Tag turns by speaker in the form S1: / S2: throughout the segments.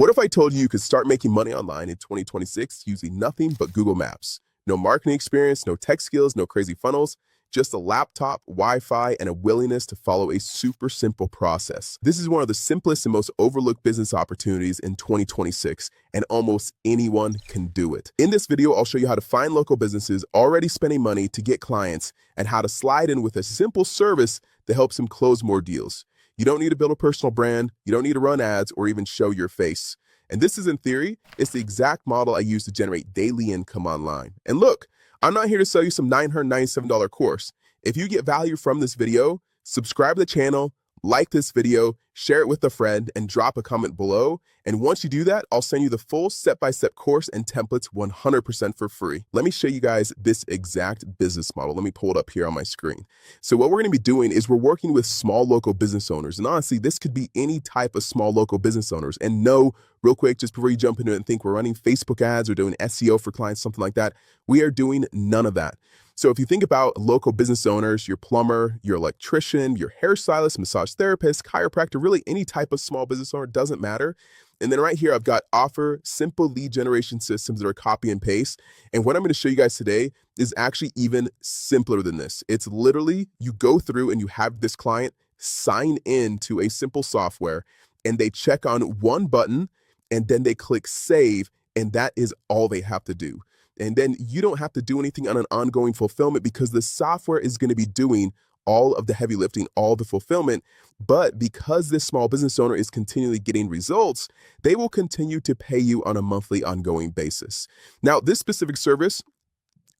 S1: What if I told you you could start making money online in 2026 using nothing but Google Maps? No marketing experience, no tech skills, no crazy funnels, just a laptop, Wi-Fi, and a willingness to follow a super simple process. This is one of the simplest and most overlooked business opportunities in 2026, and almost anyone can do it. In this video, I'll show you how to find local businesses already spending money to get clients and how to slide in with a simple service that helps them close more deals. You don't need to build a personal brand, you don't need to run ads or even show your face. And this is in theory, it's the exact model I use to generate daily income online. And look, I'm not here to sell you some $997 course. If you get value from this video, subscribe to the channel, like this video, share it with a friend, and drop a comment below. And once you do that, I'll send you the full step-by-step course and templates 100% for free. Let me show you guys this exact business model. Let me pull it up here on my screen. So what we're going to be doing is we're working with small local business owners. And honestly, this could be any type of small local business owners. And no, real quick, just before you jump into it and think we're running Facebook ads or doing SEO for clients, something like that, we are doing none of that. So if you think about local business owners, your plumber, your electrician, your hairstylist, massage therapist, chiropractor, really any type of small business owner, doesn't matter. And then right here, I've got offer simple lead generation systems that are copy and paste. And what I'm going to show you guys today is actually even simpler than this. It's literally you go through and you have this client sign in to a simple software and they check on one button and then they click save. And that is all they have to do. And then you don't have to do anything on an ongoing fulfillment because the software is going to be doing all of the heavy lifting, all the fulfillment. But because this small business owner is continually getting results, they will continue to pay you on a monthly ongoing basis. Now, this specific service,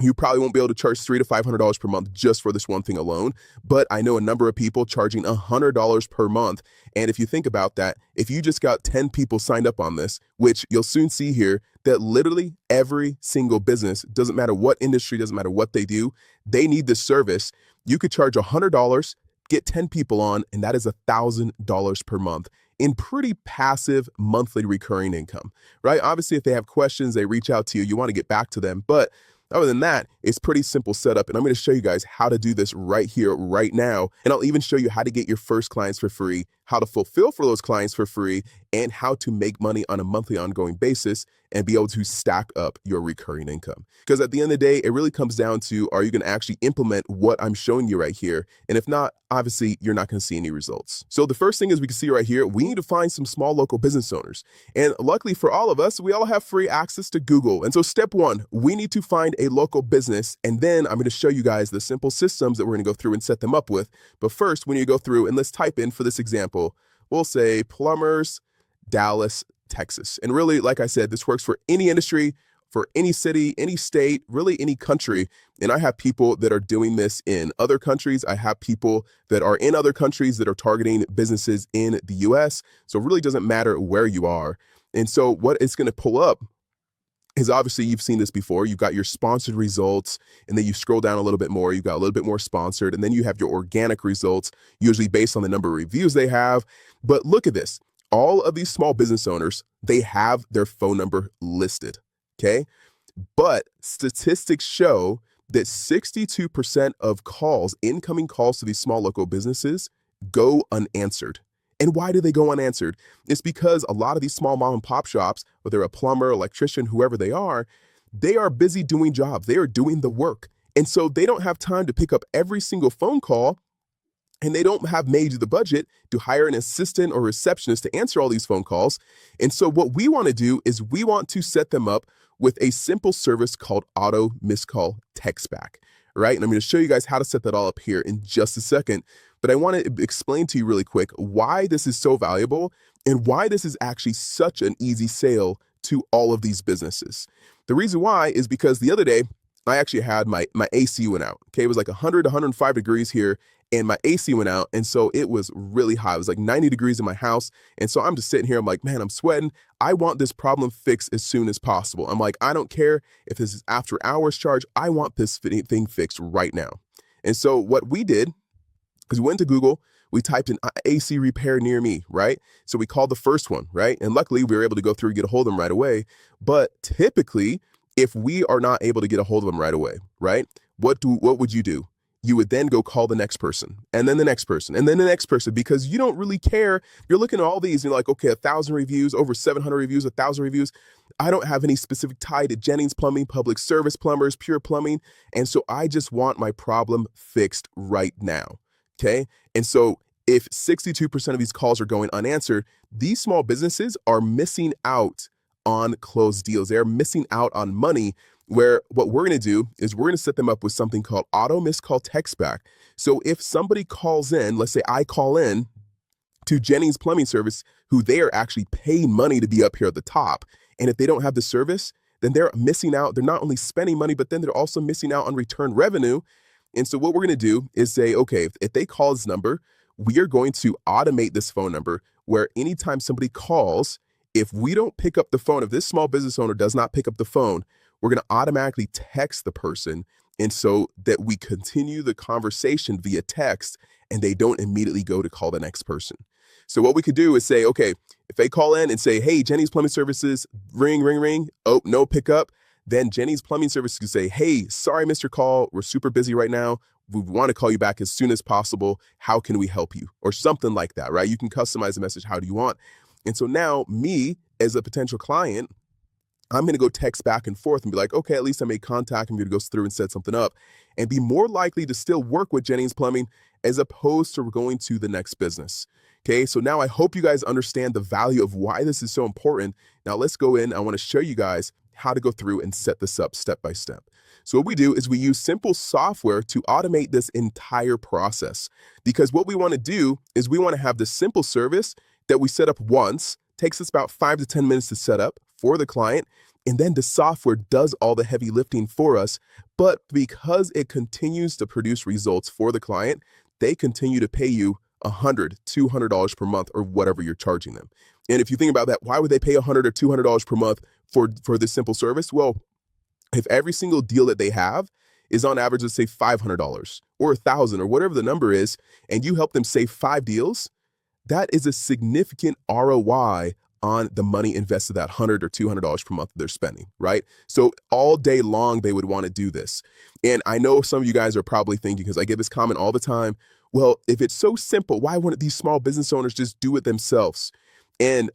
S1: you probably won't be able to charge $300 to $500 per month just for this one thing alone. But I know a number of people charging $100 per month. And if you think about that, if you just got 10 people signed up on this, which you'll soon see here, that literally every single business, doesn't matter what industry, doesn't matter what they do, they need this service. You could charge $100, get 10 people on, and that is $1,000 per month in pretty passive monthly recurring income, right? Obviously, if they have questions, they reach out to you, you want to get back to them. But other than that, it's pretty simple setup. And I'm going to show you guys how to do this right here, right now. And I'll even show you how to get your first clients for free, how to fulfill for those clients for free, and how to make money on a monthly ongoing basis and be able to stack up your recurring income. Because at the end of the day, it really comes down to, are you going to actually implement what I'm showing you right here? And if not, obviously, you're not going to see any results. So the first thing is we can see right here, we need to find some small local business owners. And luckily for all of us, we all have free access to Google. And so step one, we need to find a local business. And then I'm going to show you guys the simple systems that we're going to go through and set them up with. But first, we need to go through and let's type in for this example, we'll say plumbers, Dallas, Texas. And really, like I said, this works for any industry, for any city, any state, really any country. And I have people that are doing this in other countries. I have people that are in other countries that are targeting businesses in the US. So it really doesn't matter where you are. And so what it's going to pull up is obviously you've seen this before. You've got your sponsored results, and then you scroll down a little bit more. You've got a little bit more sponsored, and then you have your organic results, usually based on the number of reviews they have. But look at this. All of these small business owners, they have their phone number listed, okay? But statistics show that 62% of calls, incoming calls to these small local businesses, go unanswered. And why do they go unanswered? It's because a lot of these small mom and pop shops, whether they're a plumber, electrician, whoever they are busy doing jobs. They are doing the work. And so they don't have time to pick up every single phone call, and they don't have made the budget to hire an assistant or receptionist to answer all these phone calls. And so what we want to do is we want to set them up with a simple service called Auto Missed Call Text Back, right? And I'm going to show you guys how to set that all up here in just a second. But I want to explain to you really quick why this is so valuable and why this is actually such an easy sale to all of these businesses. The reason why is because the other day, I actually had my AC went out. Okay, it was like 100, 105 degrees here, and my AC went out, and so it was really hot. It was like 90 degrees in my house, and so I'm just sitting here. I'm like, man, I'm sweating. I want this problem fixed as soon as possible. I'm like, I don't care if this is after hours charge. I want this thing fixed right now. And so what we did is we went to Google. We typed in AC repair near me, right? So we called the first one, right? And luckily, we were able to go through and get a hold of them right away. But typically, if we are not able to get a hold of them right away, right? What would you do? you would then go call the next person and then the next person and then the next person, because you don't really care. You're looking at all these and you're like, okay, 1,000 reviews, over 700 reviews, 1,000 reviews. I don't have any specific tie to Jennings Plumbing, Public Service Plumbers, Pure Plumbing. And so I just want my problem fixed right now. Okay. And so if 62% of these calls are going unanswered, these small businesses are missing out on closed deals. They're missing out on money, where what we're going to do is we're going to set them up with something called auto missed call text back. So if somebody calls in, let's say I call in to Jennings Plumbing Service, who they are actually paying money to be up here at the top, and if they don't have the service, then they're missing out. They're not only spending money, but then they're also missing out on return revenue. And so what we're going to do is say, okay, if they call this number, we are going to automate this phone number where anytime somebody calls, if we don't pick up the phone, if this small business owner does not pick up the phone, we're going to automatically text the person. And so that we continue the conversation via text and they don't immediately go to call the next person. So what we could do is say, okay, if they call in and say, hey, Jennings Plumbing Services, ring, ring, ring. Oh, no pickup. Then Jennings Plumbing Services could say, hey, sorry, Mr. Call. We're super busy right now. We want to call you back as soon as possible. How can we help you? Or something like that, right? You can customize the message. How do you want? And so now me as a potential client, I'm going to go text back and forth and be like, okay, at least I made contact. I'm going to go through and set something up and be more likely to still work with Jennings Plumbing as opposed to going to the next business. Okay, so now I hope you guys understand the value of why this is so important. Now let's go in. I want to show you guys how to go through and set this up step by step. So what we do is we use simple software to automate this entire process, because what we want to do is we want to have this simple service that we set up once, takes us about 5 to 10 minutes to set up for the client, and then the software does all the heavy lifting for us. But because it continues to produce results for the client, they continue to pay you $100, $200 per month or whatever you're charging them. And if you think about that, why would they pay $100 or $200 per month for this simple service? Well, if every single deal that they have is on average, let's say $500 or $1,000 or whatever the number is, and you help them save 5 deals, that is a significant ROI on the money invested, that $100 or $200 per month they're spending, right? So all day long, they would want to do this. And I know some of you guys are probably thinking, because I get this comment all the time, well, if it's so simple, why wouldn't these small business owners just do it themselves? And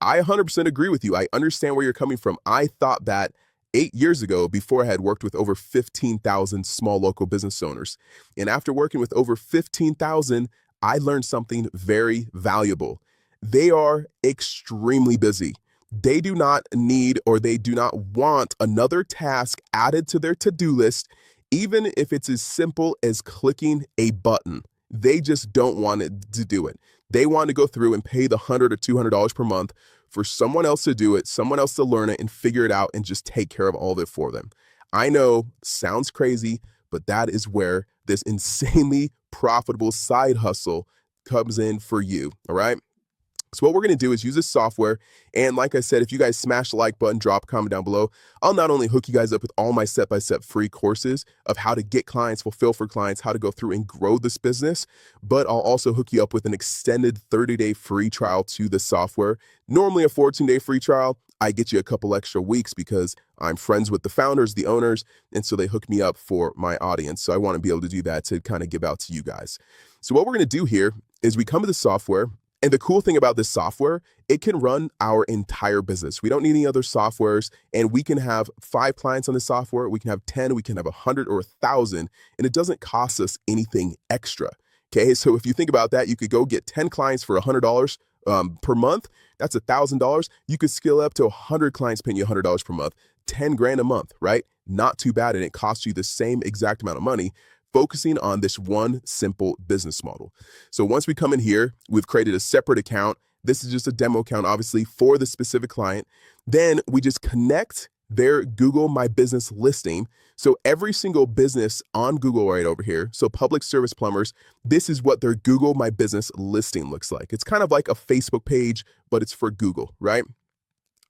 S1: I 100% agree with you. I understand where you're coming from. I thought that 8 years ago, before I had worked with over 15,000 small local business owners. And after working with over 15,000, I learned something very valuable. They are extremely busy. They do not need, or they do not want, another task added to their to-do list, even if it's as simple as clicking a button. They just don't want it to do it. They want to go through and pay the $100 or $200 per month for someone else to do it, someone else to learn it and figure it out and just take care of all of it for them. I know, sounds crazy, but that is where this insanely profitable side hustle comes in for you, all right? So what we're going to do is use this software. And like I said, if you guys smash the like button, drop a comment down below, I'll not only hook you guys up with all my step-by-step free courses of how to get clients, fulfill for clients, how to go through and grow this business, but I'll also hook you up with an extended 30-day free trial to the software. Normally a 14-day free trial. I get you a couple extra weeks because I'm friends with the founders, the owners, and so they hook me up for my audience. So I want to be able to do that to kind of give out to you guys. So what we're going to do here is we come to the software. And the cool thing about this software, it can run our entire business. We don't need any other softwares, and we can have 5 clients on the software. We can have 10, we can have 100 or 1,000, and it doesn't cost us anything extra. Okay, so if you think about that, you could go get 10 clients for $100 per month. That's $1,000. You could scale up to 100 clients paying you $100 per month, 10 grand a month, right? Not too bad, and it costs you the same exact amount of money, focusing on this one simple business model. So once we come in here, we've created a separate account. This is just a demo account, obviously, for the specific client. Then we just connect their Google My Business listing. So every single business on Google right over here, so Public Service Plumbers, this is what their Google My Business listing looks like. It's kind of like a Facebook page, but it's for Google, right?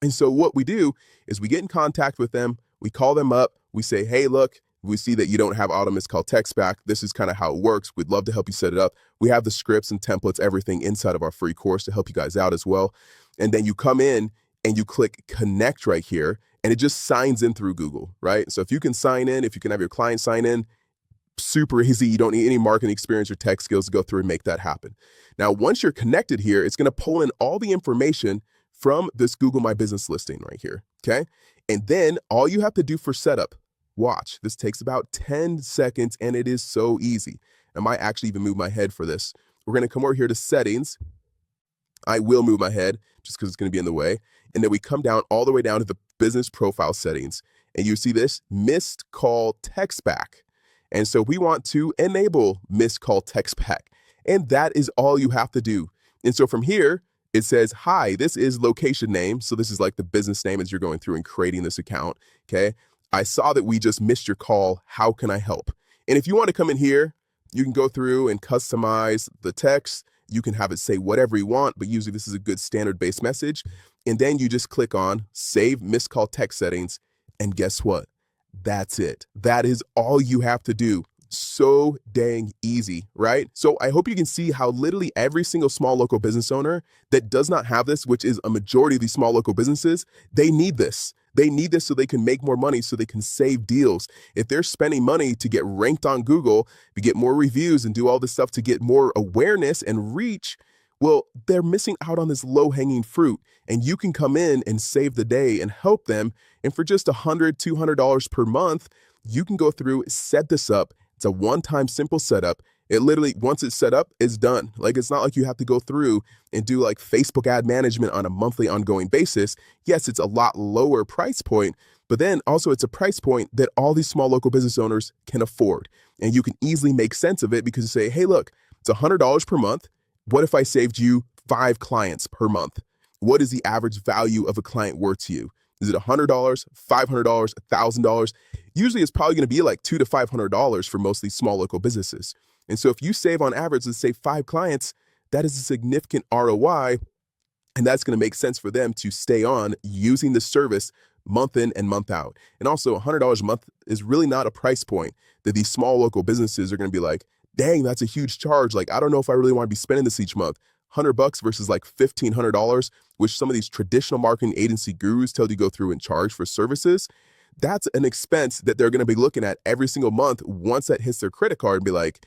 S1: And so what we do is we get in contact with them. We call them up. We say, hey, look, we see that you don't have auto missed call text back. This is kind of how it works. We'd love to help you set it up. We have the scripts and templates, everything inside of our free course to help you guys out as well. And then you come in and you click connect right here, and it just signs in through Google, right? So if you can sign in, if you can have your client sign in, super easy. You don't need any marketing experience or tech skills to go through and make that happen. Now, once you're connected here, it's going to pull in all the information from this Google My Business listing right here, okay? And then all you have to do for setup, watch, this takes about 10 seconds and it is so easy. I might actually even move my head for this. We're going to come over here to settings. I will move my head just because it's going to be in the way. And then we come down all the way down to the business profile settings. And you see this missed call text back. And so we want to enable missed call text back. And that is all you have to do. And so from here, it says, hi, this is location name. So this is like the business name as you're going through and creating this account. Okay. I saw that we just missed your call. How can I help? And if you want to come in here, you can go through and customize the text. You can have it say whatever you want, but usually this is a good standard base message. And then you just click on save missed call text settings. And guess what? That's it. That is all you have to do. So dang easy, right? So I hope you can see how literally every single small local business owner that does not have this, which is a majority of these small local businesses, they need this. They need this so they can make more money, so they can save deals. If they're spending money to get ranked on Google, to get more reviews and do all this stuff to get more awareness and reach, well, they're missing out on this low-hanging fruit. And you can come in and save the day and help them. And for just $100, $200 per month, you can go through, set this up. It's a one-time simple setup. It literally, once it's set up, it's done. Like, it's not like you have to go through and do like Facebook ad management on a monthly ongoing basis. Yes, it's a lot lower price point, but then also it's a price point that all these small local business owners can afford. And you can easily make sense of it because you say, hey, look, it's $100 per month. What if I saved you 5 clients per month? What is the average value of a client worth to you? Is it $100, $500, $1,000? Usually it's probably going to be like $200 to $500 for most of these small local businesses. And so if you save on average, let's say 5 clients, that is a significant ROI. And that's going to make sense for them to stay on using the service month in and month out. And also $100 a month is really not a price point that these small local businesses are going to be like, dang, that's a huge charge. Like, I don't know if I really want to be spending this each month. $100 versus like $1,500, which some of these traditional marketing agency gurus tell you to go through and charge for services. That's an expense that they're going to be looking at every single month once that hits their credit card and be like,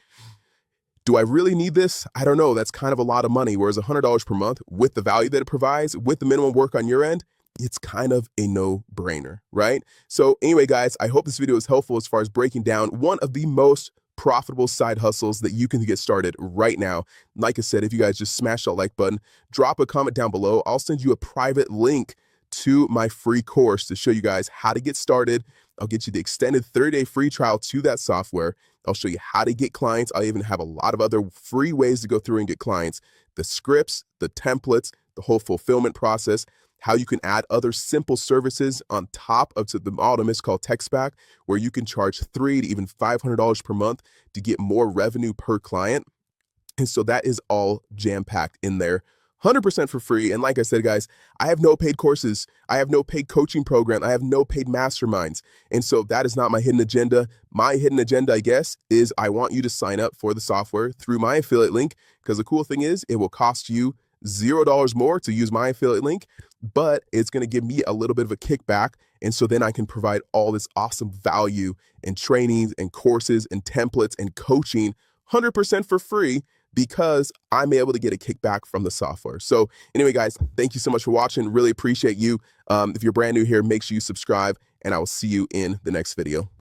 S1: do I really need this? I don't know. That's kind of a lot of money. Whereas $100 per month with the value that it provides, with the minimum work on your end, it's kind of a no-brainer, right? So anyway, guys, I hope this video is helpful as far as breaking down one of the most profitable side hustles that you can get started right now. Like I said, if you guys just smash that like button, drop a comment down below. I'll send you a private link to my free course to show you guys how to get started. I'll get you the extended 30-day free trial to that software. I'll show you how to get clients. I even have a lot of other free ways to go through and get clients, the scripts, the templates, the whole fulfillment process, how you can add other simple services on top of the auto missed call text back, where you can charge $300 to even $500 per month to get more revenue per client. And so that is all jam-packed in there, 100% for free. And like I said, guys, I have no paid courses. I have no paid coaching program. I have no paid masterminds. And so that is not my hidden agenda. My hidden agenda, I guess, is I want you to sign up for the software through my affiliate link, because the cool thing is it will cost you $0 more to use my affiliate link, but it's going to give me a little bit of a kickback. And so then I can provide all this awesome value and trainings and courses and templates and coaching 100% for free, because I'm able to get a kickback from the software. So anyway, guys, thank you so much for watching. Really appreciate you. If you're brand new here, make sure you subscribe, and I will see you in the next video.